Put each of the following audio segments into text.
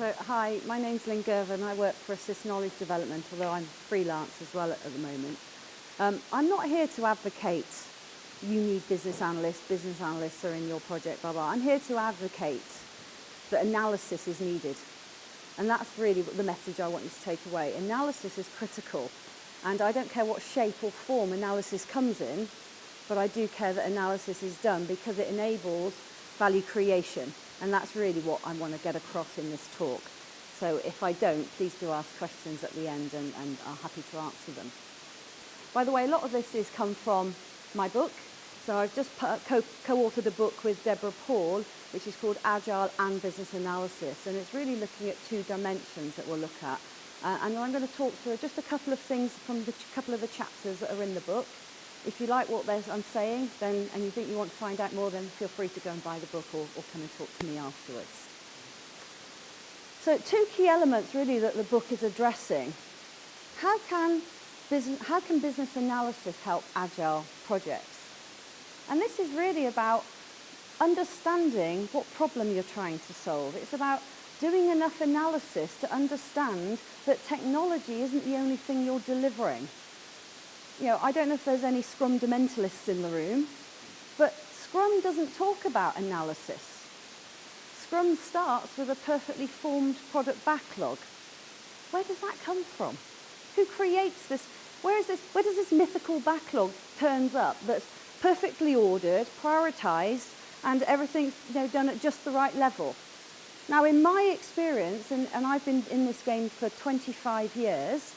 So, hi, my name's Lynda Girvan. I work for Assist Knowledge Development, although I'm freelance as well at the moment. I'm not here to advocate you need business analysts are in your project, blah, blah. I'm here to advocate that analysis is needed. And that's really the message I want you to take away. Analysis is critical. And I don't care what shape or form analysis comes in, but I do care that analysis is done because it enables value creation. And that's really what I want to get across in this talk. So if I don't, please do ask questions at the end and I'm happy to answer them. By the way, a lot of this has come from my book. So I've just co-authored a book with Deborah Paul, which is called Agile and Business Analysis. And it's really looking at two dimensions that we'll look at. And I'm going to talk through just a couple of things from the couple of the chapters that are in the book. If you like what I'm saying, then, and you think you want to find out more, then feel free to go and buy the book or come and talk to me afterwards. So two key elements really that the book is addressing. How can business analysis help agile projects? And this is really about understanding what problem you're trying to solve. It's about doing enough analysis to understand that technology isn't the only thing you're delivering. You know, I don't know if there's any Scrumdamentalists in the room, but Scrum doesn't talk about analysis. Scrum starts with a perfectly formed product backlog. Where does that come from? Who creates this? Where does this mythical backlog turns up that's perfectly ordered, prioritized, and everything's done at just the right level? Now, in my experience, and I've been in this game for 25 years,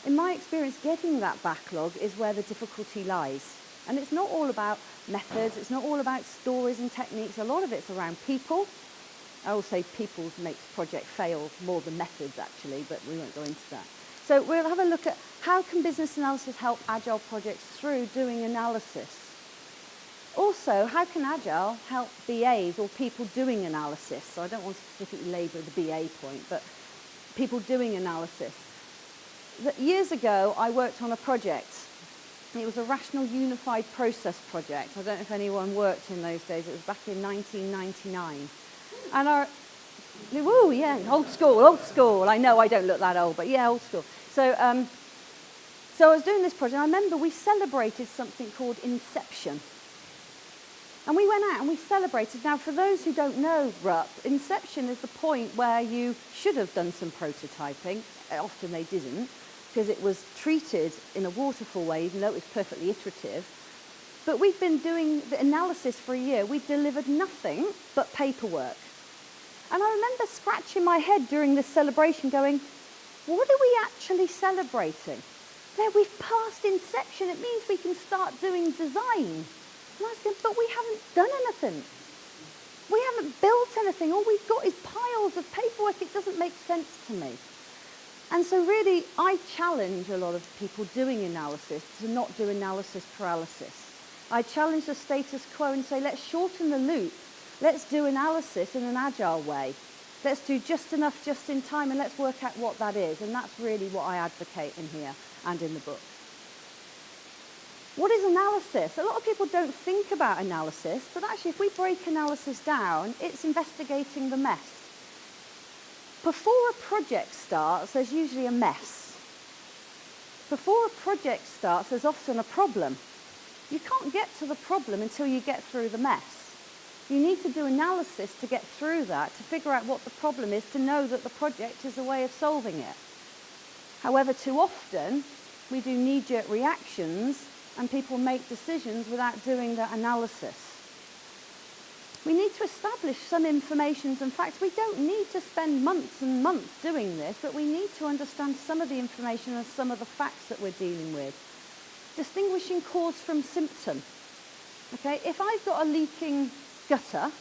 in my experience, getting that backlog is where the difficulty lies. And it's not all about methods, it's not all about stories and techniques, a lot of it's around people. I will say people makes project fail more than methods actually, but we won't go into that. So we'll have a look at how can business analysis help agile projects through doing analysis. Also, how can Agile help BAs or people doing analysis? So I don't want to specifically labour the BA point, but people doing analysis. Years ago, I worked on a project. It was a rational unified process project. I don't know if anyone worked in those days. It was back in 1999. And woo, yeah, old school. I know I don't look that old, but yeah, old school. So I was doing this project. I remember we celebrated something called Inception. And we went out and we celebrated. Now, for those who don't know RUP, Inception is the point where you should have done some prototyping. Often they didn't, because it was treated in a waterfall way, even though it was perfectly iterative. But we've been doing the analysis for a year. We delivered nothing but paperwork. And I remember scratching my head during this celebration going, what are we actually celebrating? There, we've passed Inception. It means we can start doing design. And I was going, but we haven't done anything. We haven't built anything. All we've got is piles of paperwork. It doesn't make sense to me. And so really, I challenge a lot of people doing analysis to not do analysis paralysis. I challenge the status quo and say, let's shorten the loop. Let's do analysis in an agile way. Let's do just enough, just in time, and let's work out what that is. And that's really what I advocate in here and in the book. What is analysis? A lot of people don't think about analysis, but actually if we break analysis down, it's investigating the mess. Before a project starts, there's usually a mess. Before a project starts, there's often a problem. You can't get to the problem until you get through the mess. You need to do analysis to get through that, to figure out what the problem is, to know that the project is a way of solving it. However, too often, we do knee-jerk reactions and people make decisions without doing the analysis. We need to establish some information. In fact, we don't need to spend months and months doing this, but we need to understand some of the information and some of the facts that we're dealing with. Distinguishing cause from symptom. Okay, if I've got a leaking gutter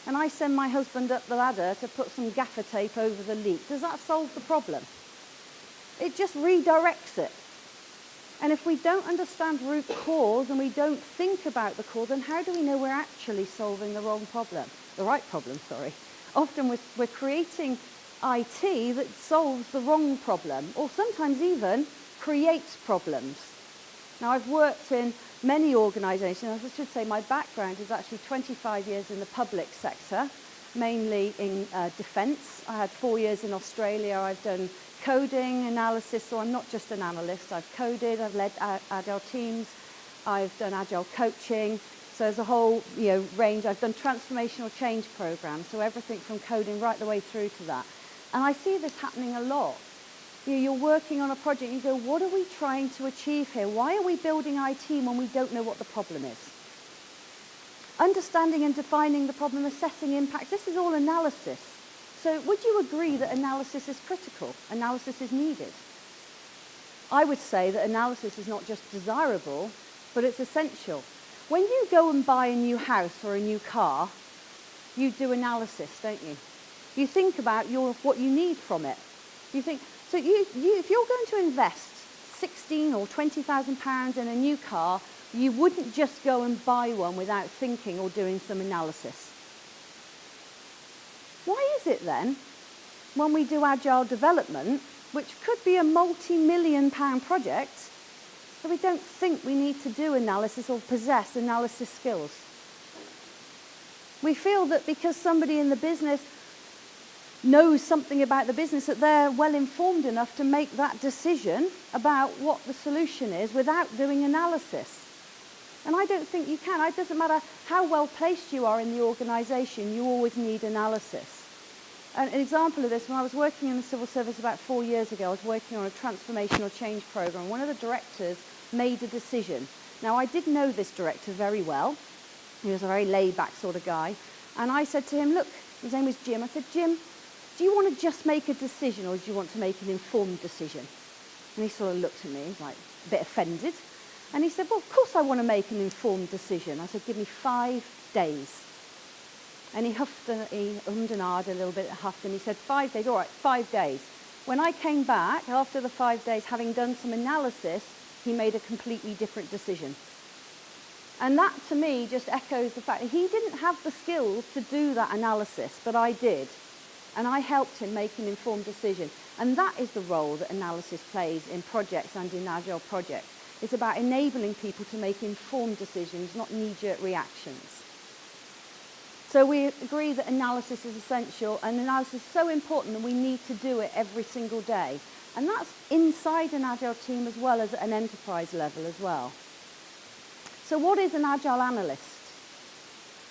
and I send my husband up the ladder to put some gaffer tape over the leak, does that solve the problem? It just redirects it. And if we don't understand root cause and we don't think about the cause, then how do we know we're actually solving the right problem? Often we're creating IT that solves the wrong problem, or sometimes even creates problems. Now, I've worked in many organisations. I should say my background is actually 25 years in the public sector. mainly in defence. I had 4 years in Australia. I've done coding, analysis, so I'm not just an analyst. I've coded, I've led Agile teams, I've done Agile coaching. So there's a whole range. I've done transformational change programs, so everything from coding right the way through to that. And I see this happening a lot. You're working on a project, you go, what are we trying to achieve here? Why are we building IT when we don't know what the problem is? Understanding and defining the problem, assessing impacts, this is all analysis. So would you agree that analysis is critical? Analysis is needed? I would say that analysis is not just desirable, but it's essential. When you go and buy a new house or a new car, you do analysis, don't you? You think about what you need from it. You think, so if you're going to invest 16 or 20,000 pounds in a new car, you wouldn't just go and buy one without thinking or doing some analysis. Why is it then, when we do agile development, which could be a multi-million-pound project, that we don't think we need to do analysis or possess analysis skills? We feel that because somebody in the business knows something about the business, that they're well informed enough to make that decision about what the solution is without doing analysis. And I don't think you can. It doesn't matter how well placed you are in the organisation, you always need analysis. An example of this, when I was working in the civil service about 4 years ago, I was working on a transformational change programme. One of the directors made a decision. Now, I did know this director very well. He was a very laid-back sort of guy. And I said to him, look, his name was Jim. I said, Jim, do you want to just make a decision or do you want to make an informed decision? And he sort of looked at me, like a bit offended. And he said, well, of course I want to make an informed decision. I said, give me 5 days. And he huffed and he ummed and ahed a little bit, huffed, and he said, 5 days, all right, 5 days. When I came back, after the 5 days, having done some analysis, he made a completely different decision. And that, to me, just echoes the fact that he didn't have the skills to do that analysis, but I did. And I helped him make an informed decision. And that is the role that analysis plays in projects and in Agile projects. It's about enabling people to make informed decisions, not knee-jerk reactions. So we agree that analysis is essential, and analysis is so important that we need to do it every single day. And that's inside an Agile team as well as at an enterprise level as well. So what is an Agile analyst?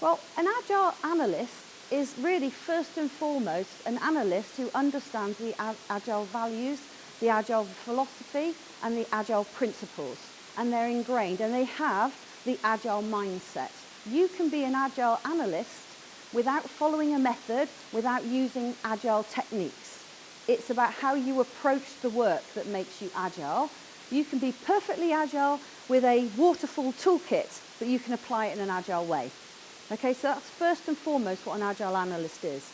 Well, an Agile analyst is really first and foremost an analyst who understands the Agile values, the Agile philosophy, and the Agile principles. And they're ingrained, and they have the Agile mindset. You can be an Agile analyst without following a method, without using Agile techniques. It's about how you approach the work that makes you Agile. You can be perfectly Agile with a waterfall toolkit, but you can apply it in an Agile way. Okay, so that's first and foremost what an Agile analyst is.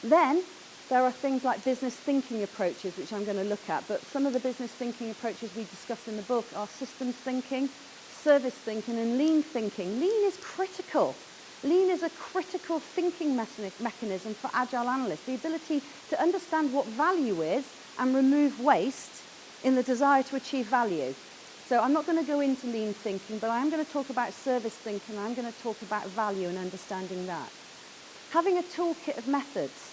Then there are things like business thinking approaches, which I'm going to look at, but some of the business thinking approaches we discuss in the book are systems thinking, service thinking, and lean thinking. Lean is critical. Lean is a critical thinking mechanism for Agile analysts, the ability to understand what value is and remove waste in the desire to achieve value. So I'm not going to go into lean thinking, but I am going to talk about service thinking, and I'm going to talk about value and understanding that. Having a toolkit of methods.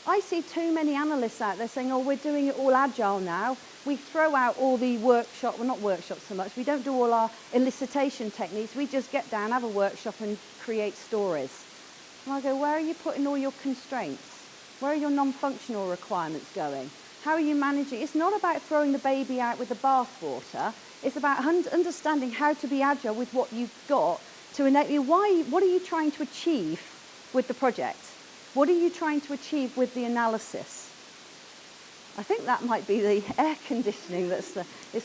I see too many analysts out there saying, oh, we're doing it all Agile now. We throw out all the workshop, well, not workshops so much. We don't do all our elicitation techniques. We just get down, have a workshop and create stories. And I go, where are you putting all your constraints? Where are your non-functional requirements going? How are you managing? It's not about throwing the baby out with the bathwater. It's about understanding how to be Agile with what you've got to enable you. What are you trying to achieve with the project? What are you trying to achieve with the analysis? I think that might be the air conditioning it's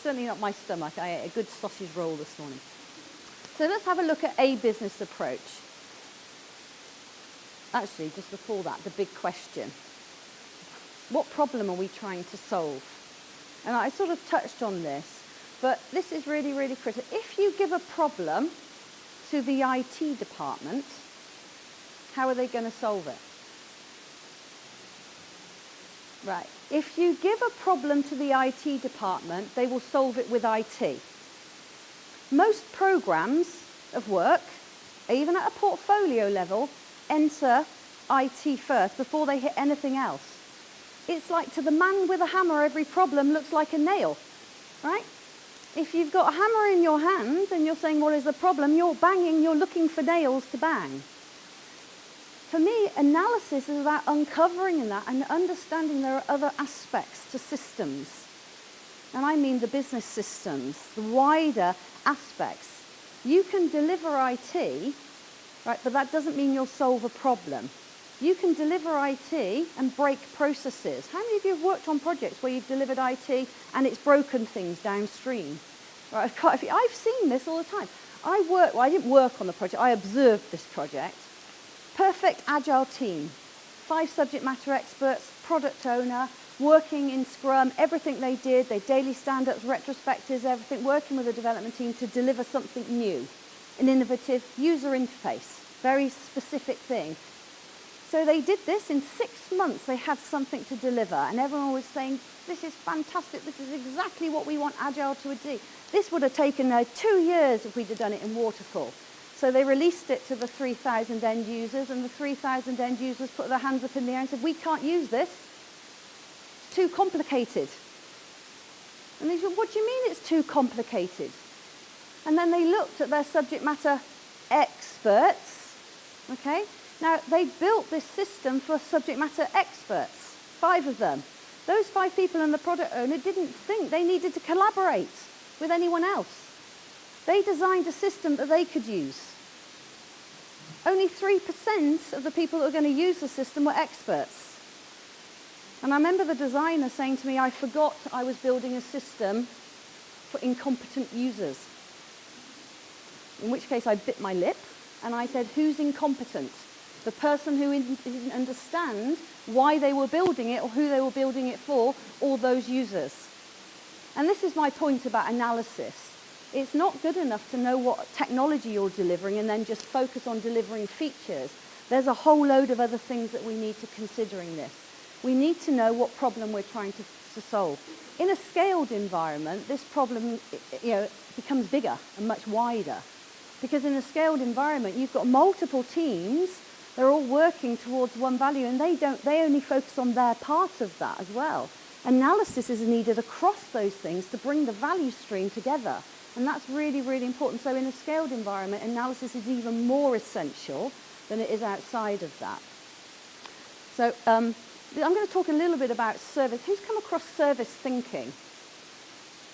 certainly not my stomach. I ate a good sausage roll this morning. So let's have a look at a business approach. Actually, just before that, the big question. What problem are we trying to solve? And I sort of touched on this, but this is really, really critical. If you give a problem to the IT department, how are they going to solve it? Right. If you give a problem to the IT department, they will solve it with IT. Most programs of work, even at a portfolio level, enter IT first before they hit anything else. It's like to the man with a hammer, every problem looks like a nail, right? If you've got a hammer in your hand and you're saying, what is the problem? You're banging, you're looking for nails to bang. For me, analysis is about uncovering that and understanding there are other aspects to systems. And I mean the business systems, the wider aspects. You can deliver IT, right, but that doesn't mean you'll solve a problem. You can deliver IT and break processes. How many of you have worked on projects where you've delivered IT and it's broken things downstream? Right, I've seen this all the time. I didn't work on the project, I observed this project. Perfect agile team, 5 subject matter experts, product owner, working in Scrum, everything they did, their daily stand-ups, retrospectives, everything, working with the development team to deliver something new, an innovative user interface, very specific thing. So they did this in 6 months, they had something to deliver, and everyone was saying, this is fantastic, this is exactly what we want Agile to do. This would have taken 2 years if we'd have done it in waterfall. So they released it to the 3,000 end users, and the 3,000 end users put their hands up in the air and said, we can't use this. It's too complicated. And they said, what do you mean it's too complicated? And then they looked at their subject matter experts. Okay? Now, they built this system for subject matter experts, 5 of them. Those 5 people and the product owner didn't think they needed to collaborate with anyone else. They designed a system that they could use. Only 3% of the people that were going to use the system were experts. And I remember the designer saying to me, I forgot I was building a system for incompetent users. In which case I bit my lip and I said, who's incompetent? The person who didn't understand why they were building it or who they were building it for, or those users. And this is my point about analysis. It's not good enough to know what technology you're delivering and then just focus on delivering features. There's a whole load of other things that we need to consider in this. We need to know what problem we're trying to solve. In a scaled environment, this problem becomes bigger and much wider. Because in a scaled environment, you've got multiple teams, they're all working towards one value, and they only focus on their part of that as well. Analysis is needed across those things to bring the value stream together. And that's really, really important. So in a scaled environment, analysis is even more essential than it is outside of that. So I'm going to talk a little bit about service. Who's come across service thinking?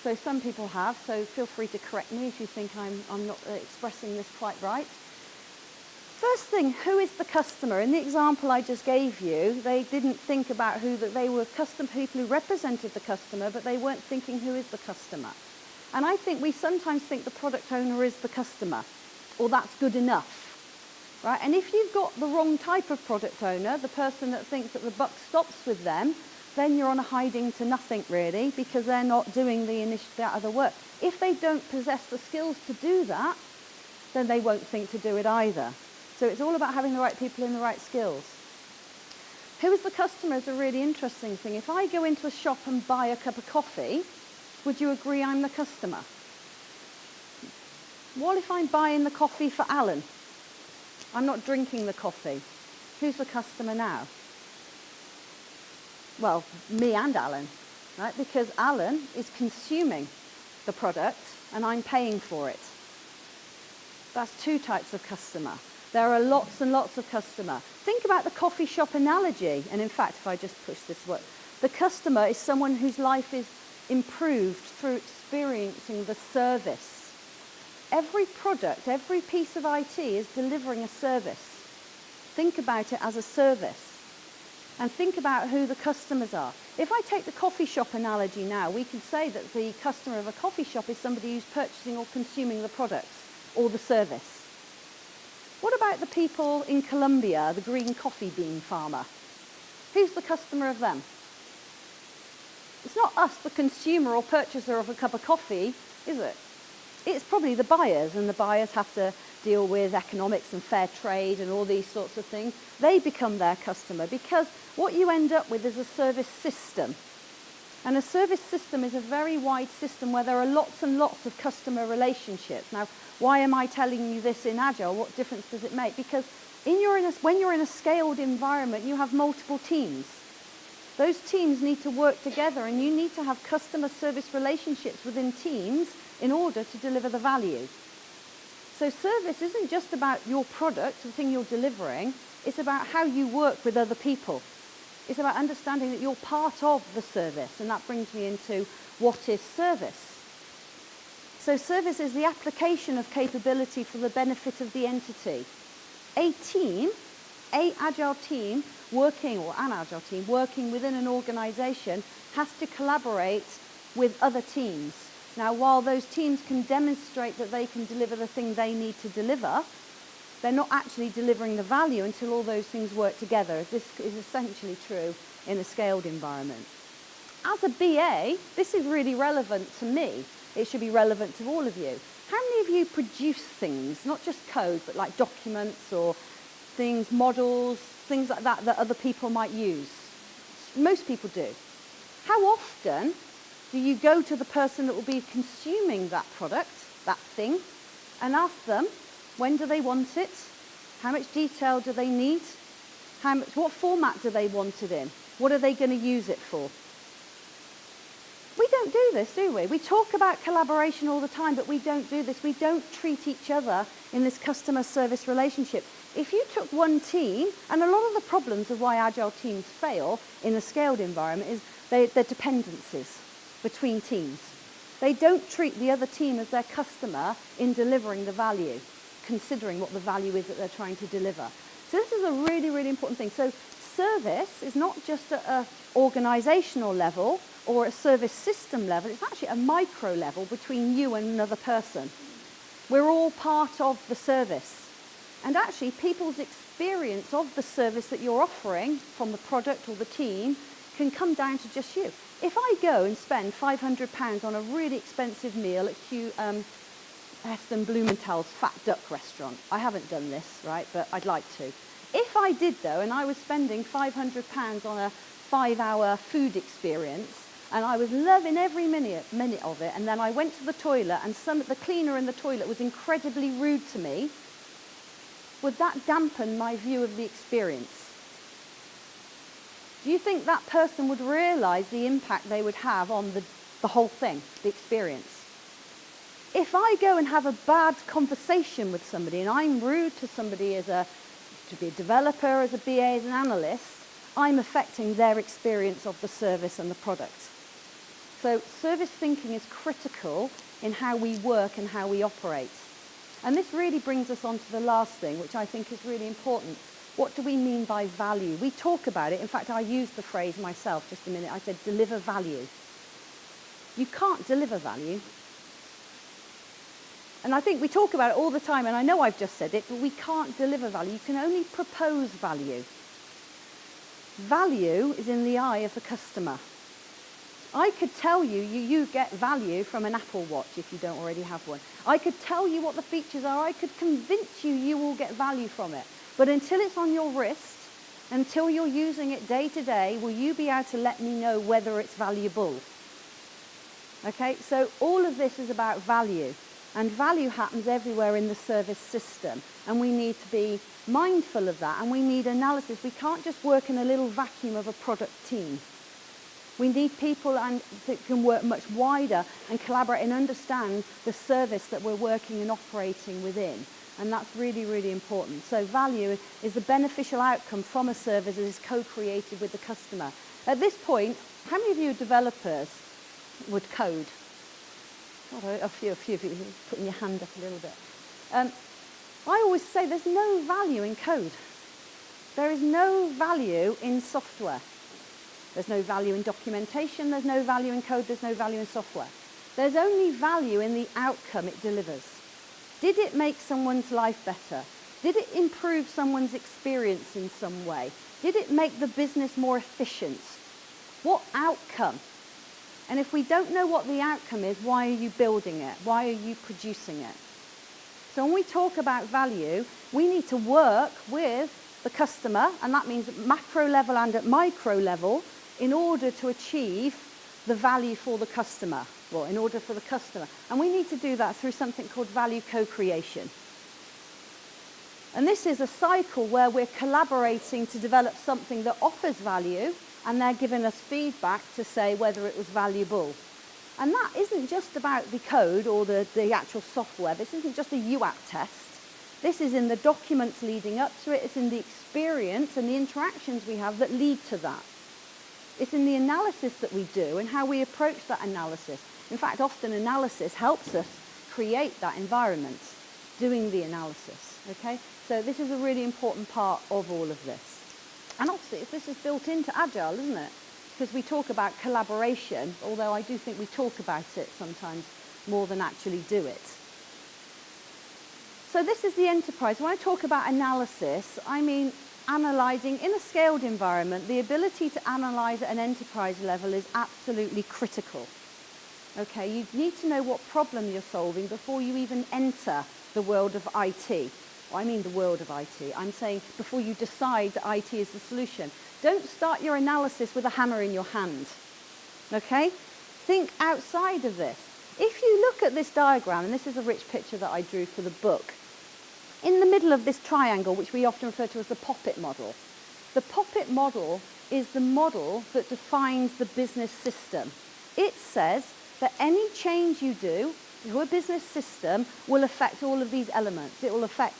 So some people have, so feel free to correct me if you think I'm not expressing this quite right. First thing, who is the customer? In the example I just gave you, they didn't think about they were custom people who represented the customer, but they weren't thinking who is the customer. And I think we sometimes think the product owner is the customer, or that's good enough, right? And if you've got the wrong type of product owner, the person that thinks that the buck stops with them, then you're on a hiding to nothing really, because they're not doing that other work. If they don't possess the skills to do that, then they won't think to do it either. So it's all about having the right people in the right skills. Who is the customer is a really interesting thing. If I go into a shop and buy a cup of coffee, would you agree I'm the customer? What if I'm buying the coffee for Alan? I'm not drinking the coffee. Who's the customer now? Well, me and Alan, right? Because Alan is consuming the product and I'm paying for it. That's 2 types of customer. There are lots and lots of customer. Think about the coffee shop analogy. And in fact, if I just push this word, the customer is someone whose life is improved through experiencing the service. Every product, every piece of IT is delivering a service. Think about it as a service. And think about who the customers are. If I take the coffee shop analogy now, we could say that the customer of a coffee shop is somebody who's purchasing or consuming the products or the service. What about the people in Colombia, the green coffee bean farmer? Who's the customer of them? It's not us, the consumer or purchaser of a cup of coffee, is it? It's probably the buyers, and the buyers have to deal with economics and fair trade and all these sorts of things. They become their customer because what you end up with is a service system. And a service system is a very wide system where there are lots and lots of customer relationships. Now, why am I telling you this in Agile? What difference does it make? Because when you're in a scaled environment, you have multiple teams. Those teams need to work together, and you need to have customer service relationships within teams in order to deliver the value. So service isn't just about your product, the thing you're delivering, it's about how you work with other people. It's about understanding that you're part of the service, and that brings me into what is service. So service is the application of capability for the benefit of the entity. A team, an agile team working within an organization has to collaborate with other teams. Now, while those teams can demonstrate that they can deliver the thing they need to deliver, they're not actually delivering the value until all those things work together. This is essentially true in a scaled environment. As a BA, this is really relevant to me. It should be relevant to all of you. How many of you produce things, not just code, but like documents or things, models, things like that that other people might use? Most people do. How often do you go to the person that will be consuming that product, that thing, and ask them, when do they want it? How much detail do they need? What format do they want it in? What are they going to use it for? We don't do this, do we? We talk about collaboration all the time, but we don't do this. We don't treat each other in this customer service relationship. If you took one team, and a lot of the problems of why agile teams fail in a scaled environment is their dependencies between teams. They don't treat the other team as their customer in delivering the value, considering what the value is that they're trying to deliver. So this is a really, really important thing. So service is not just at an organizational level or a service system level, it's actually a micro level between you and another person. We're all part of the service. And actually, people's experience of the service that you're offering from the product or the team can come down to just you. If I go and spend £500 on a really expensive meal at Heston Blumenthal's Fat Duck restaurant, I haven't done this, right, but I'd like to. If I did, though, and I was spending £500 on a 5-hour food experience, and I was loving every minute of it, and then I went to the toilet, and the cleaner in the toilet was incredibly rude to me, would that dampen my view of the experience? Do you think that person would realise the impact they would have on the whole thing, the experience? If I go and have a bad conversation with somebody, and I'm rude to somebody to be a developer, as a BA, as an analyst, I'm affecting their experience of the service and the product. So service thinking is critical in how we work and how we operate. And this really brings us on to the last thing, which I think is really important. What do we mean by value? We talk about it. In fact, I used the phrase myself just a minute. I said, deliver value. You can't deliver value. And I think we talk about it all the time, and I know I've just said it, but we can't deliver value. You can only propose value. Value is in the eye of the customer. I could tell you get value from an Apple Watch if you don't already have one. I could tell you what the features are. I could convince you will get value from it. But until it's on your wrist, until you're using it day to day, will you be able to let me know whether it's valuable? Okay, so all of this is about value. And value happens everywhere in the service system. And we need to be mindful of that. And we need analysis. We can't just work in a little vacuum of a product team. We need people that can work much wider and collaborate and understand the service that we're working and operating within. And that's really, really important. So value is the beneficial outcome from a service that is co-created with the customer. At this point, how many of you developers would code? A few of you putting your hand up a little bit. I always say there's no value in code. There is no value in software. There's no value in documentation, there's no value in code, there's no value in software. There's only value in the outcome it delivers. Did it make someone's life better? Did it improve someone's experience in some way? Did it make the business more efficient? What outcome? And if we don't know what the outcome is, why are you building it? Why are you producing it? So when we talk about value, we need to work with the customer, and that means at macro level and at micro level, in order to achieve the value for the customer, well, in order for the customer. And we need to do that through something called value co-creation. And this is a cycle where we're collaborating to develop something that offers value, and they're giving us feedback to say whether it was valuable. And that isn't just about the code or the actual software. This isn't just a UAT test. This is in the documents leading up to it. It's in the experience and the interactions we have that lead to that. It's in the analysis that we do and how we approach that analysis. In fact, often analysis helps us create that environment, doing the analysis, okay? So this is a really important part of all of this. And obviously, this is built into Agile, isn't it? Because we talk about collaboration, although I do think we talk about it sometimes more than actually do it. So this is the enterprise. When I talk about analysis, I mean analysing in a scaled environment. The ability to analyse at an enterprise level is absolutely critical. Okay, you need to know what problem you're solving before you even enter the world of IT. Well, I mean the world of IT. I'm saying before you decide that IT is the solution. Don't start your analysis with a hammer in your hand. Okay? Think outside of this. If you look at this diagram, and this is a rich picture that I drew for the book, in the middle of this triangle, which we often refer to as the poppet model, the poppet model is the model that defines the business system. It says that any change you do to a business system will affect all of these elements. It will affect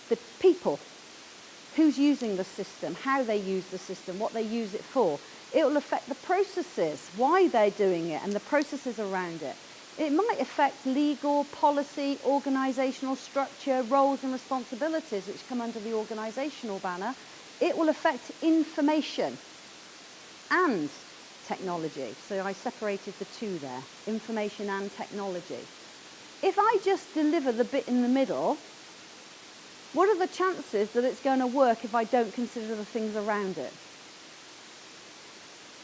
the people, who's using the system, how they use the system, what they use it for. It will affect the processes, why they're doing it, and the processes around it. It might affect legal, policy, organisational structure, roles and responsibilities, which come under the organisational banner. It will affect information and technology. So I separated the two there, information and technology. If I just deliver the bit in the middle, what are the chances that it's going to work if I don't consider the things around it?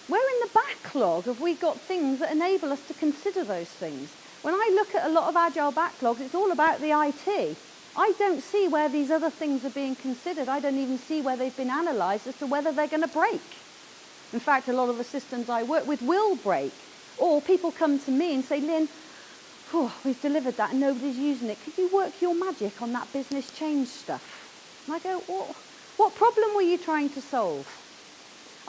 Where in the backlog have we got things that enable us to consider those things? When I look at a lot of Agile backlogs, it's all about the IT. I don't see where these other things are being considered. I don't even see where they've been analysed as to whether they're going to break. In fact, a lot of the systems I work with will break. Or people come to me and say, Lynn, we've delivered that and nobody's using it. Could you work your magic on that business change stuff? And I go, what problem were you trying to solve?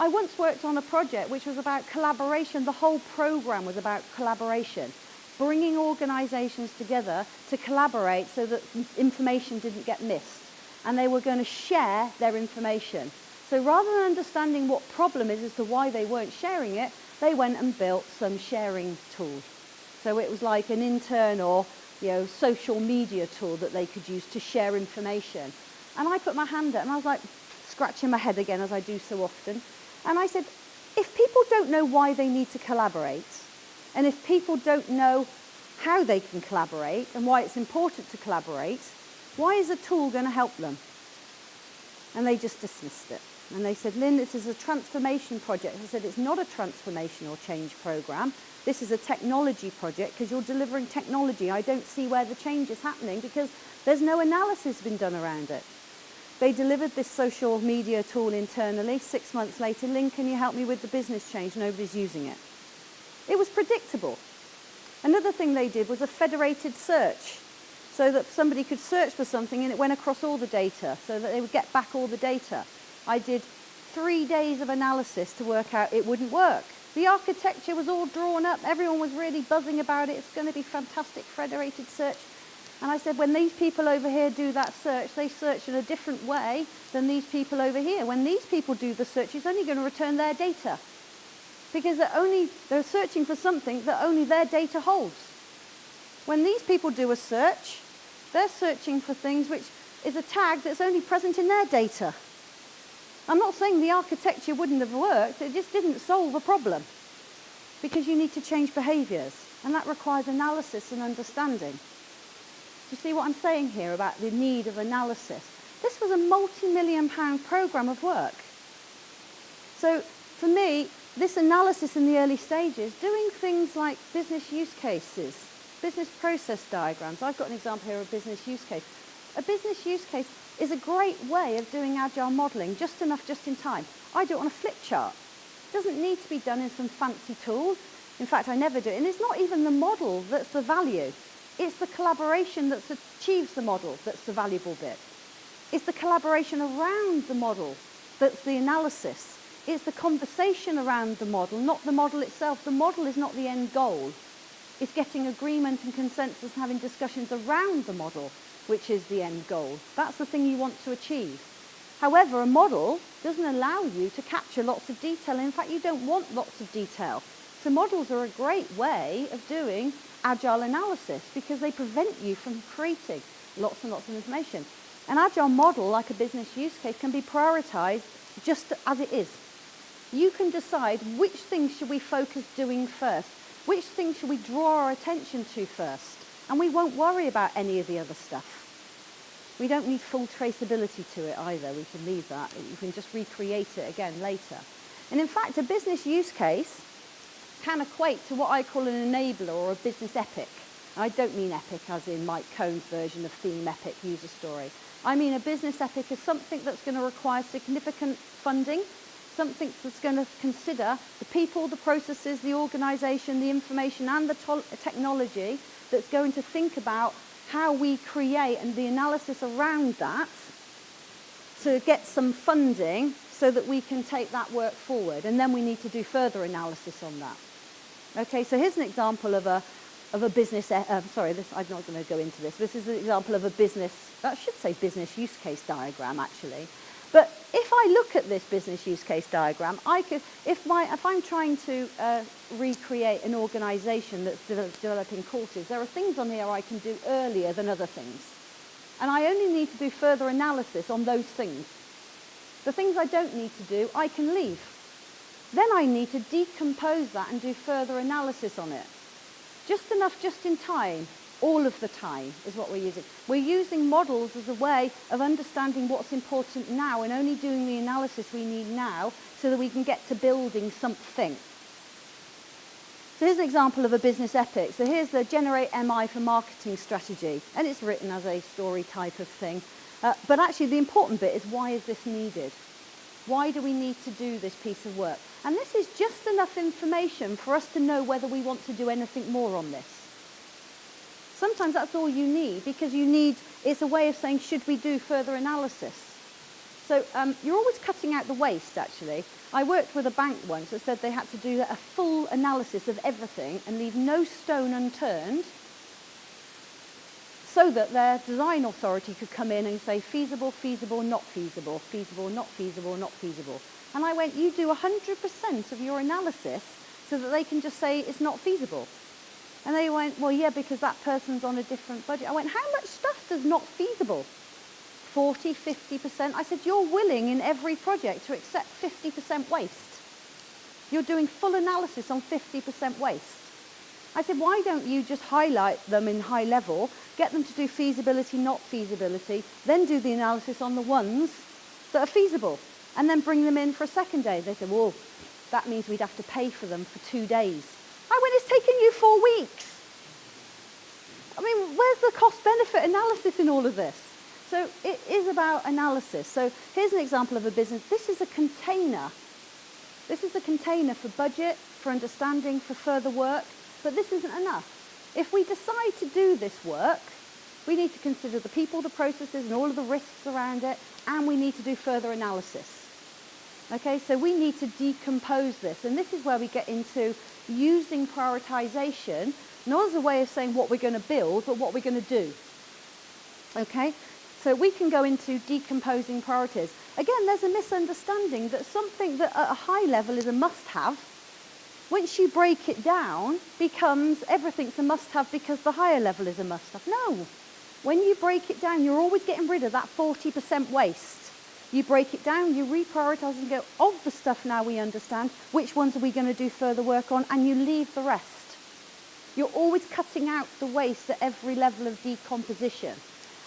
I once worked on a project which was about collaboration. The whole program was about collaboration, bringing organisations together to collaborate so that information didn't get missed. And they were going to share their information. So rather than understanding what problem is as to why they weren't sharing it, they went and built some sharing tool. So it was like an internal, social media tool that they could use to share information. And I put my hand up and I was like scratching my head again, as I do so often. And I said, if people don't know why they need to collaborate, and if people don't know how they can collaborate and why it's important to collaborate, why is a tool going to help them? And they just dismissed it. And they said, Lynn, this is a transformation project. I said, it's not a transformational change program. This is a technology project because you're delivering technology. I don't see where the change is happening because there's no analysis been done around it. They delivered this social media tool internally. 6 months later, Lynn, can you help me with the business change? Nobody's using it. It was predictable. Another thing they did was a federated search so that somebody could search for something and it went across all the data so that they would get back all the data. I did 3 days of analysis to work out it wouldn't work. The architecture was all drawn up. Everyone was really buzzing about it. It's going to be fantastic, federated search. And I said, when these people over here do that search, they search in a different way than these people over here. When these people do the search, it's only going to return their data. Because they're searching for something that only their data holds. When these people do a search, they're searching for things which is a tag that's only present in their data. I'm not saying the architecture wouldn't have worked, it just didn't solve a problem. Because you need to change behaviours, and that requires analysis and understanding. Do you see what I'm saying here about the need of analysis? This was a multi-million-pound programme of work. So for me, this analysis in the early stages, doing things like business use cases, business process diagrams. I've got an example here of a business use case. A business use case is a great way of doing agile modelling, just enough, just in time. I do it on a flip chart. It doesn't need to be done in some fancy tool. In fact, I never do it. And it's not even the model that's the value. It's the collaboration that achieves the model that's the valuable bit. It's the collaboration around the model that's the analysis. It's the conversation around the model, not the model itself. The model is not the end goal. It's getting agreement and consensus and having discussions around the model, which is the end goal. That's the thing you want to achieve. However, a model doesn't allow you to capture lots of detail. In fact, you don't want lots of detail. So models are a great way of doing agile analysis because they prevent you from creating lots and lots of information. An agile model, like a business use case, can be prioritized just as it is. You can decide which things should we focus doing first, which things should we draw our attention to first, and we won't worry about any of the other stuff. We don't need full traceability to it either. We can leave that. You can just recreate it again later. And in fact, a business use case can equate to what I call an enabler or a business epic. I don't mean epic as in Mike Cohn's version of theme epic user story. I mean a business epic is something that's going to require significant funding, something that's going to consider the people, the processes, the organisation, the information and the technology that's going to think about how we create and the analysis around that to get some funding so that we can take that work forward. And then we need to do further analysis on that. Okay, so here's an example of a business, I'm not going to go into this. This is an example of a business, I should say business use case diagram actually. But if I look at this business use case diagram, I could, if I'm trying to recreate an organisation that's developing courses, there are things on here I can do earlier than other things. And I only need to do further analysis on those things. The things I don't need to do, I can leave. Then I need to decompose that and do further analysis on it. Just enough, just in time, all of the time is what we're using. We're using models as a way of understanding what's important now and only doing the analysis we need now so that we can get to building something. So here's an example of a business epic. So here's the generate MI for marketing strategy, and it's written as a story type of thing. But actually the important bit is, why is this needed? Why do we need to do this piece of work? And this is just enough information for us to know whether we want to do anything more on this. Sometimes that's all you need, because it's a way of saying, should we do further analysis? So you're always cutting out the waste, actually. I worked with a bank once that said they had to do a full analysis of everything and leave no stone unturned so that their design authority could come in and say feasible, feasible, not feasible, feasible, not feasible, not feasible. And I went, you do 100% of your analysis so that they can just say it's not feasible. And they went, well, yeah, because that person's on a different budget. I went, how much stuff does not feasible? 40, 50%? I said, you're willing in every project to accept 50% waste. You're doing full analysis on 50% waste. I said, why don't you just highlight them in high level, get them to do feasibility, not feasibility, then do the analysis on the ones that are feasible, and then bring them in for a second day. They said, well, that means we'd have to pay for them for 2 days. I went, it's taken you 4 weeks. I mean, where's the cost-benefit analysis in all of this? So it is about analysis. So here's an example of a business. This is a container. This is a container for budget, for understanding, for further work. But this isn't enough. If we decide to do this work, we need to consider the people, the processes, and all of the risks around it, and we need to do further analysis. Okay, so we need to decompose this, and this is where we get into using prioritization, not as a way of saying what we're going to build, but what we're going to do. Okay, so we can go into decomposing priorities. Again, there's a misunderstanding that something that at a high level is a must-have, once you break it down, becomes everything's a must-have because the higher level is a must-have. No. When you break it down, you're always getting rid of that 40% waste. You break it down, you reprioritize and go, of the stuff now we understand, which ones are we going to do further work on, and you leave the rest. You're always cutting out the waste at every level of decomposition.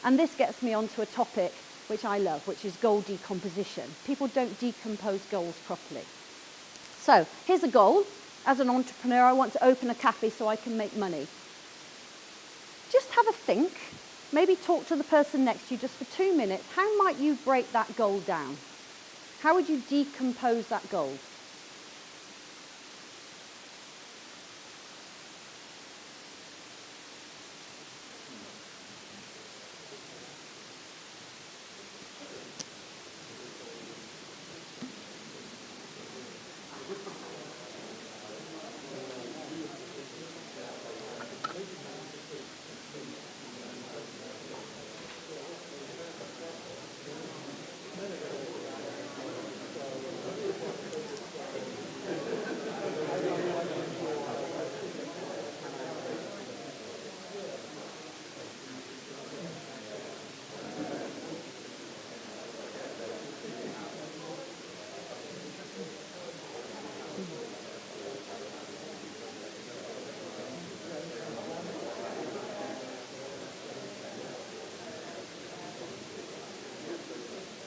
And this gets me onto a topic which I love, which is goal decomposition. People don't decompose goals properly. So here's a goal. As an entrepreneur, I want to open a cafe so I can make money. Just have a think. Maybe talk to the person next to you just for 2 minutes. How might you break that goal down? How would you decompose that goal?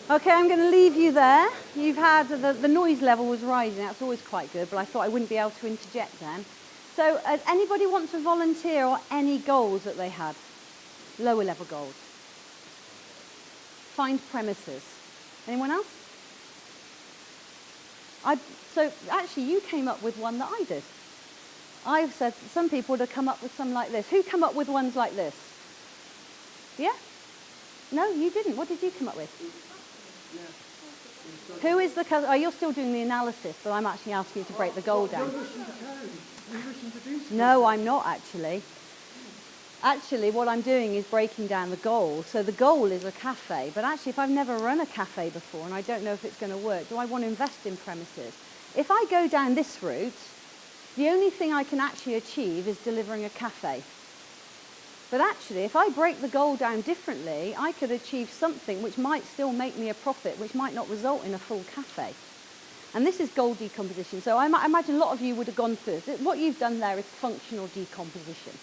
Okay, I'm going to leave you there. You've had, the noise level was rising, that's always quite good, but I thought I wouldn't be able to interject then. So anybody want to volunteer or any goals that they had? Lower level goals. Find premises. Anyone else? So actually you came up with one that I did. I've said some people would have come up with some like this. Who come up with ones like this? Yeah? No, you didn't. What did you come up with? Yeah. Who is the customer? Oh, you're still doing the analysis, but I'm actually asking you to break the goal down. No, I'm not actually. Actually, what I'm doing is breaking down the goal. So the goal is a cafe, but actually if I've never run a cafe before and I don't know if it's going to work, do I want to invest in premises? If I go down this route, the only thing I can actually achieve is delivering a cafe. But actually, if I break the goal down differently, I could achieve something which might still make me a profit, which might not result in a full cafe. And this is goal decomposition. So I imagine a lot of you would have gone through this. What you've done there is functional decomposition.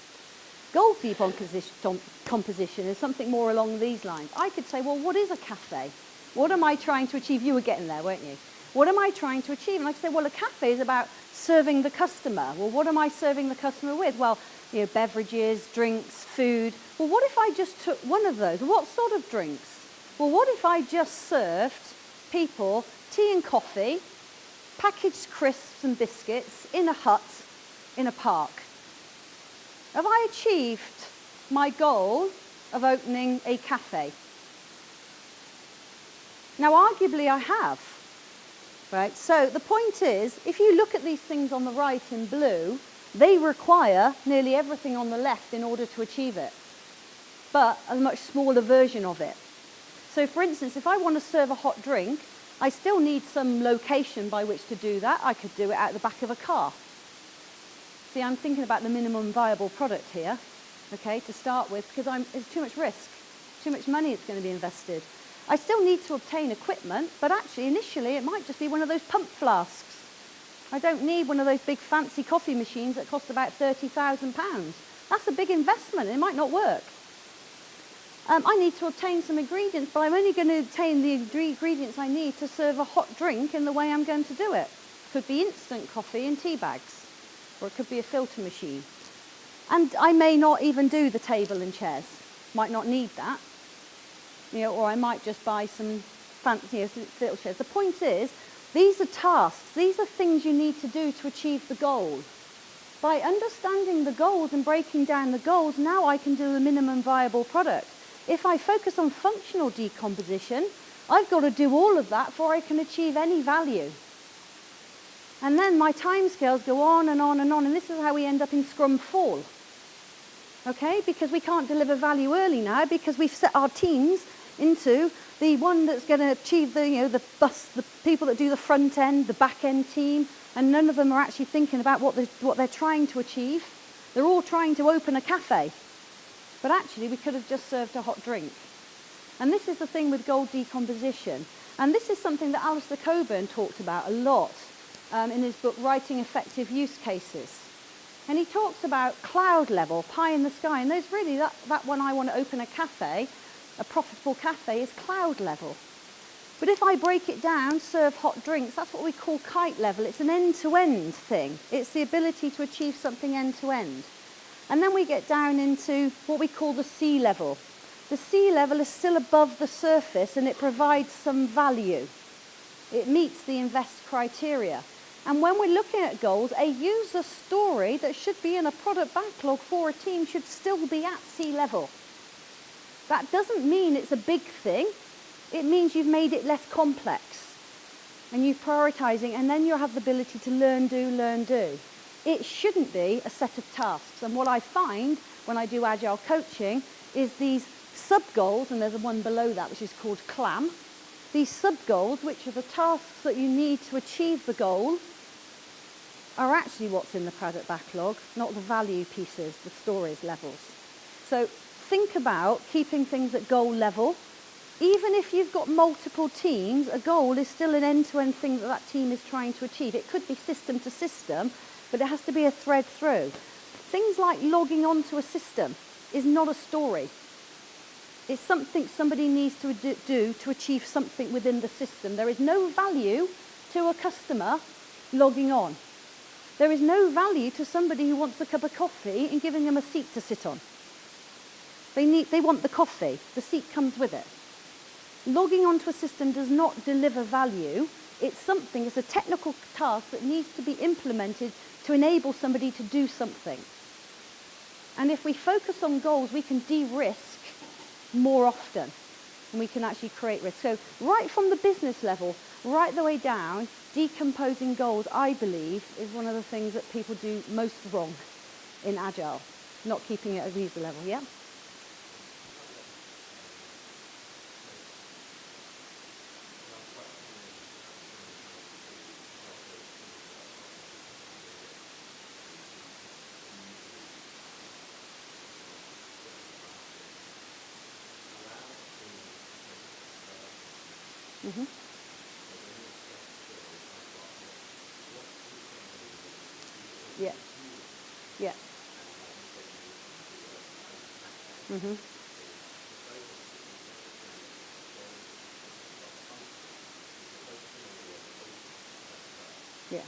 Goal decomposition is something more along these lines. I could say, well, what is a cafe? What am I trying to achieve? You were getting there, weren't you? What am I trying to achieve? And I could say, well, a cafe is about serving the customer. Well, what am I serving the customer with? Well, you know, beverages, drinks, food. Well, what if I just took one of those? What sort of drinks? Well, what if I just served people tea and coffee, packaged crisps and biscuits in a hut in a park? Have I achieved my goal of opening a cafe? Now, arguably I have, right? So the point is, if you look at these things on the right in blue, they require nearly everything on the left in order to achieve it, but a much smaller version of it. So for instance, if I want to serve a hot drink, I still need some location by which to do that. I could do it out the back of a car. See, I'm thinking about the minimum viable product here, okay, to start with, because it's too much risk, too much money it's going to be invested. I still need to obtain equipment, but actually initially it might just be one of those pump flasks. I don't need one of those big fancy coffee machines that cost about £30,000. That's a big investment, it might not work. I need to obtain some ingredients, but I'm only going to obtain the ingredients I need to serve a hot drink in the way I'm going to do it. Could be instant coffee in tea bags. Or it could be a filter machine. And I may not even do the table and chairs. Might not need that. You know, or I might just buy some fancy filter chairs. The point is, these are tasks. These are things you need to do to achieve the goal. By understanding the goals and breaking down the goals, now I can do the minimum viable product. If I focus on functional decomposition, I've got to do all of that before I can achieve any value. And then my timescales go on and on and on, and this is how we end up in Scrum fall. Okay, because we can't deliver value early now because we've set our teams into the one that's going to achieve the, you know, the people that do the front end, the back end team, and none of them are actually thinking about what they're trying to achieve. They're all trying to open a cafe, but actually we could have just served a hot drink. And this is the thing with goal decomposition, and this is something that Alistair Coburn talked about a lot. In his book, Writing Effective Use Cases. And he talks about cloud level, pie in the sky, and there's really that one I want to open a cafe, a profitable cafe, is cloud level. But if I break it down, serve hot drinks, that's what we call kite level. It's an end-to-end thing. It's the ability to achieve something end-to-end. And then we get down into what we call the sea level. The sea level is still above the surface and it provides some value. It meets the invest criteria. And when we're looking at goals, a user story that should be in a product backlog for a team should still be at sea level. That doesn't mean it's a big thing. It means you've made it less complex. And you're prioritizing, and then you have the ability to learn, do. It shouldn't be a set of tasks. And what I find when I do Agile coaching is these sub-goals, and there's one below that which is called CLAM. These sub-goals, which are the tasks that you need to achieve the goal, are actually what's in the product backlog, not the value pieces, the stories levels. So think about keeping things at goal level. Even if you've got multiple teams, a goal is still an end-to-end thing that that team is trying to achieve. It could be system to system, but it has to be a thread through. Things like logging onto a system is not a story. It's something somebody needs to do to achieve something within the system. There is no value to a customer logging on. There is no value to somebody who wants a cup of coffee and giving them a seat to sit on. They want the coffee. The seat comes with it. Logging onto a system does not deliver value. It's a technical task that needs to be implemented to enable somebody to do something. And if we focus on goals, we can de-risk more often, and we can actually create risk. So right from the business level, right the way down, decomposing goals, I believe, is one of the things that people do most wrong in Agile, not keeping it at user level, yeah? Mm-hmm. Yeah. Yeah. Mm-hmm. Yeah.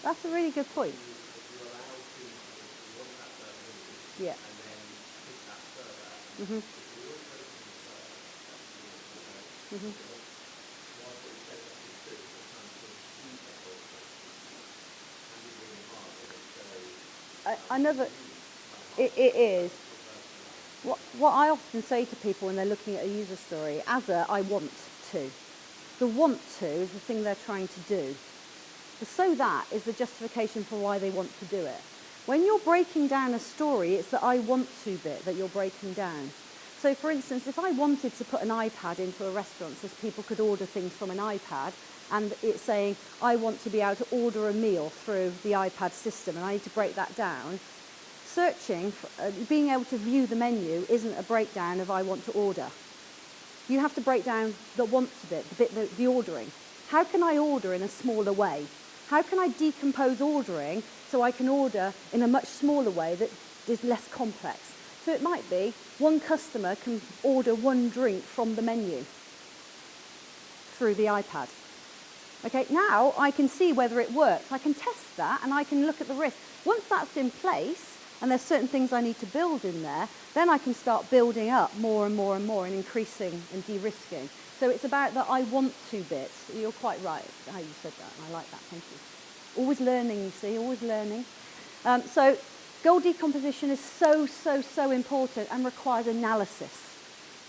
That's a really good point. Yeah. Mm-hmm. Mm-hmm. It is. What I often say to people when they're looking at a user story, I want to. The want to is the thing they're trying to do. The so that is the justification for why they want to do it. When you're breaking down a story, it's the I want to bit that you're breaking down. So for instance, if I wanted to put an iPad into a restaurant so people could order things from an iPad, and it's saying, I want to be able to order a meal through the iPad system, and I need to break that down, searching, being able to view the menu isn't a breakdown of I want to order. You have to break down the want to bit, the ordering. How can I order in a smaller way? How can I decompose ordering so I can order in a much smaller way that is less complex? So it might be one customer can order one drink from the menu through the iPad. Okay, now I can see whether it works. I can test that and I can look at the risk. Once that's in place, and there's certain things I need to build in there, then I can start building up more and more and more and increasing and de-risking. So it's about the I want to bits. You're quite right how you said that, and I like that, thank you. Always learning, you see, always learning. So goal decomposition is so important and requires analysis.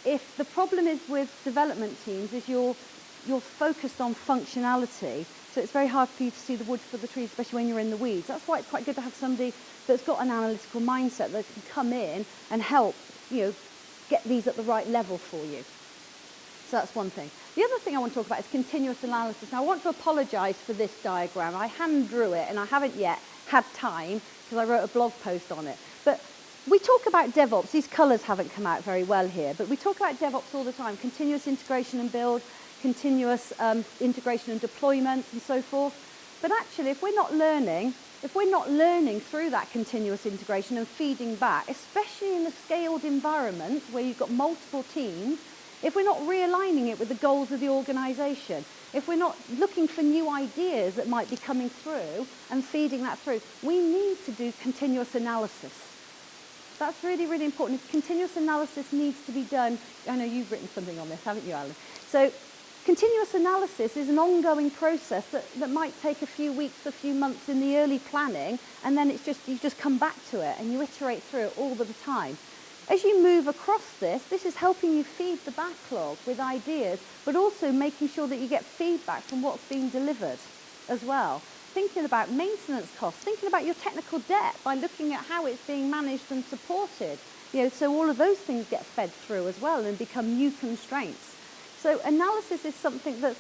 If the problem is with development teams is you're focused on functionality, so it's very hard for you to see the wood for the trees, especially when you're in the weeds. That's why it's quite good to have somebody that's got an analytical mindset that can come in and help, get these at the right level for you. So that's one thing. The other thing I want to talk about is continuous analysis. Now I want to apologise for this diagram. I hand drew it and I haven't yet had time because I wrote a blog post on it. But we talk about DevOps. These colours haven't come out very well here, but we talk about DevOps all the time. Continuous integration and build, continuous integration and deployment and so forth. But actually, if we're not learning through that continuous integration and feeding back, especially in a scaled environment where you've got multiple teams, if we're not realigning it with the goals of the organisation, if we're not looking for new ideas that might be coming through and feeding that through, we need to do continuous analysis. That's really, really important. Continuous analysis needs to be done. I know you've written something on this, haven't you, Alan? So continuous analysis is an ongoing process that might take a few weeks, a few months in the early planning, and then you just come back to it and you iterate through it all the time. As you move across this is helping you feed the backlog with ideas, but also making sure that you get feedback from what's being delivered as well. Thinking about maintenance costs, thinking about your technical debt by looking at how it's being managed and supported. So all of those things get fed through as well and become new constraints. So analysis is something that's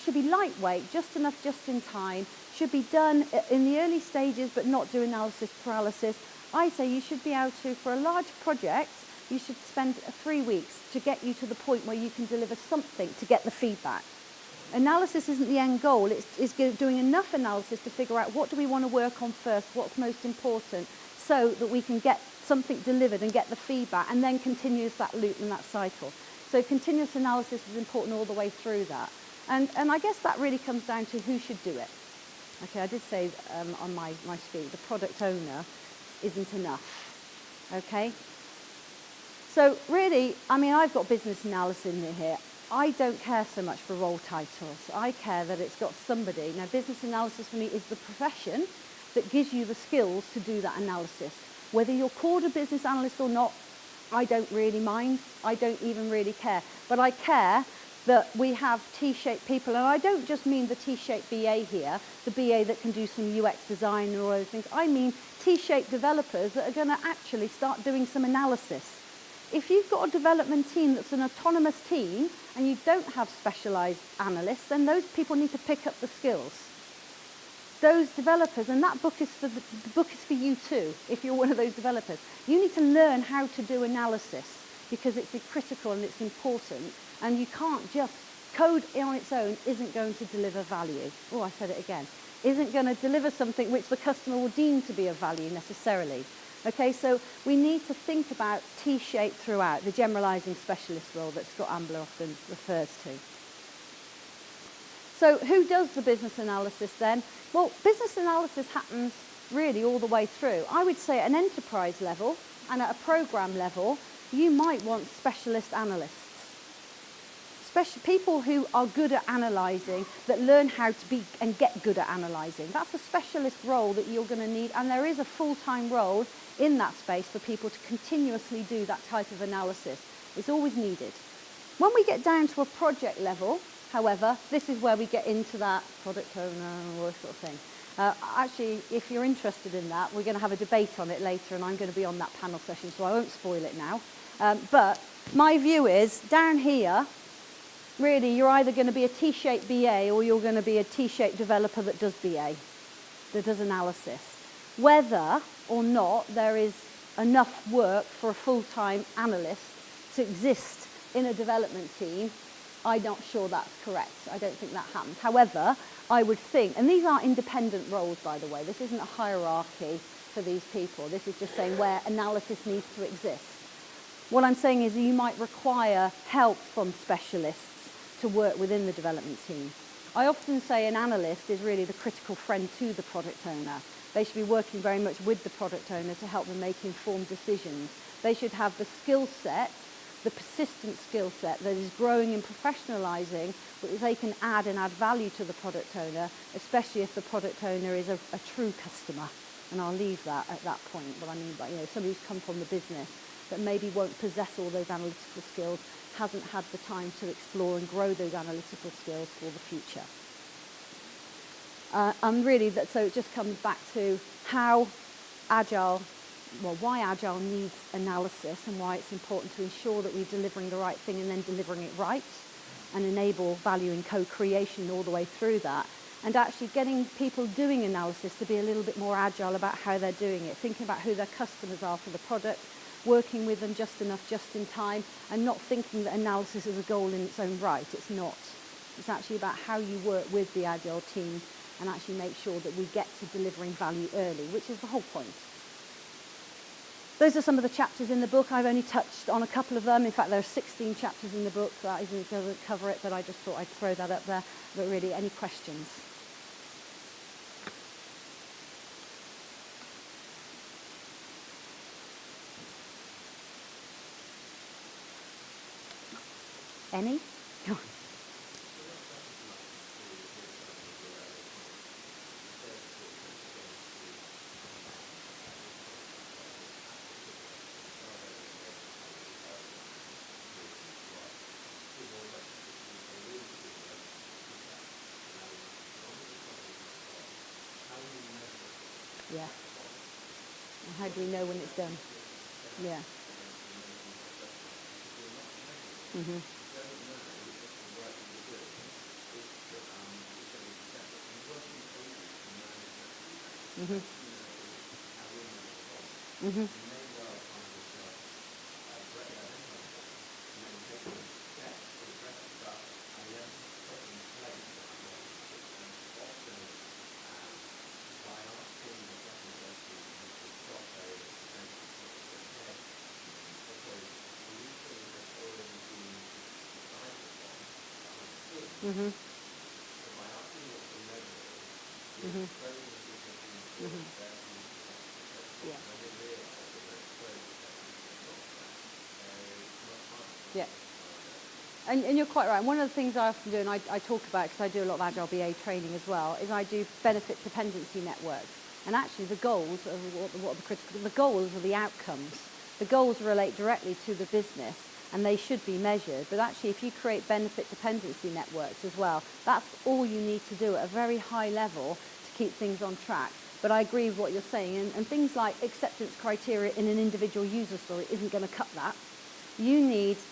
should be lightweight, just enough, just in time, should be done in the early stages, but not do analysis paralysis. I say you should be able to, for a large project, you should spend 3 weeks to get you to the point where you can deliver something to get the feedback. Analysis isn't the end goal. It's doing enough analysis to figure out what do we want to work on first, what's most important, so that we can get something delivered and get the feedback, and then continues that loop and that cycle. So continuous analysis is important all the way through that. And I guess that really comes down to who should do it. Okay, I did say on my speech, the product owner isn't enough. Okay? So really, I mean, I've got business analysis in here. I don't care so much for role titles. I care that it's got somebody. Now, business analysis for me is the profession that gives you the skills to do that analysis. Whether you're called a business analyst or not, I don't really mind. I don't even really care. But I care that we have T-shaped people, and I don't just mean the T-shaped BA here, the BA that can do some UX design and all those things. I mean T-shaped developers that are going to actually start doing some analysis. If you've got a development team that's an autonomous team and you don't have specialised analysts, then those people need to pick up the skills. Those developers, and that book is the book is for you too, if you're one of those developers. You need to learn how to do analysis because it's critical and it's important, and you can't just code on its own isn't going to deliver value. Oh, I said it again. Isn't going to deliver something which the customer will deem to be of value necessarily. Okay, so we need to think about T-shape throughout, the generalising specialist role that Scott Ambler often refers to. So who does the business analysis then? Well, business analysis happens really all the way through. I would say at an enterprise level and at a program level, you might want specialist analysts. People who are good at analysing, that learn how to be and get good at analysing. That's a specialist role that you're going to need, and there is a full-time role in that space for people to continuously do that type of analysis. It's always needed. When we get down to a project level, however, this is where we get into that product owner and all this sort of thing. Actually, if you're interested in that, we're going to have a debate on it later, and I'm going to be on that panel session, so I won't spoil it now. But my view is, down here, really, you're either going to be a T-shaped BA or you're going to be a T-shaped developer that does BA, that does analysis. Whether or not there is enough work for a full-time analyst to exist in a development team, I'm not sure that's correct. I don't think that happens. However, I would think, and these are independent roles, by the way. This isn't a hierarchy for these people. This is just saying where analysis needs to exist. What I'm saying is you might require help from specialists to work within the development team. I often say an analyst is really the critical friend to the product owner. They should be working very much with the product owner to help them make informed decisions. They should have the skill set, the persistent skill set that is growing and professionalising, but they can add value to the product owner, especially if the product owner is a true customer. And I'll leave that at that point, what I mean by, somebody who's come from the business that maybe won't possess all those analytical skills, hasn't had the time to explore and grow those analytical skills for the future. And really, so it just comes back to why Agile needs analysis and why it's important to ensure that we're delivering the right thing and then delivering it right and enable value in co-creation all the way through that. And actually getting people doing analysis to be a little bit more agile about how they're doing it, thinking about who their customers are for the product, working with them just enough, just in time, and not thinking that analysis is a goal in its own right. It's not. It's actually about how you work with the Agile team and actually make sure that we get to delivering value early, which is the whole point. Those are some of the chapters in the book. I've only touched on a couple of them. In fact, there are 16 chapters in the book. That doesn't cover it, but I just thought I'd throw that up there. But really, any questions? Any? Go on. Yeah. And how do we know when it's done? Yeah. Mhm. Mhm. Mhm. Mhm. Mhm. Mhm. Yeah. Yeah. And you're quite right. And one of the things I often do, and I talk about, because I do a lot of Agile BA training as well, is I do benefit dependency networks. And actually the goals of what the critical, the goals are the outcomes. The goals relate directly to the business and they should be measured. But actually if you create benefit dependency networks as well, that's all you need to do at a very high level to keep things on track. But I agree with what you're saying. And things like acceptance criteria in an individual user story isn't going to cut that. You need,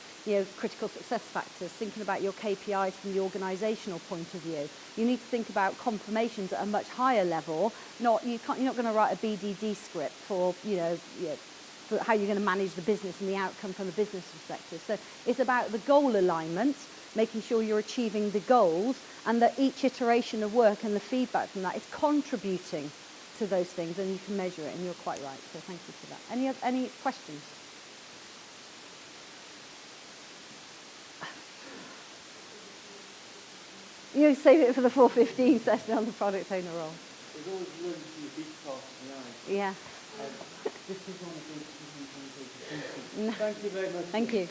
critical success factors, thinking about your KPIs from the organisational point of view. You need to think about confirmations at a much higher level. You're not going to write a BDD script for, for how you're going to manage the business and the outcome from the business perspective. So it's about the goal alignment, making sure you're achieving the goals, and that each iteration of work and the feedback from that is contributing to those things, and you can measure it, and you're quite right. So thank you for that. Any questions? You save it for the 4:15 session on the product owner role. There's always room for your big part of the eye. Yeah. This is one of the things. Thank you very much. Thank you.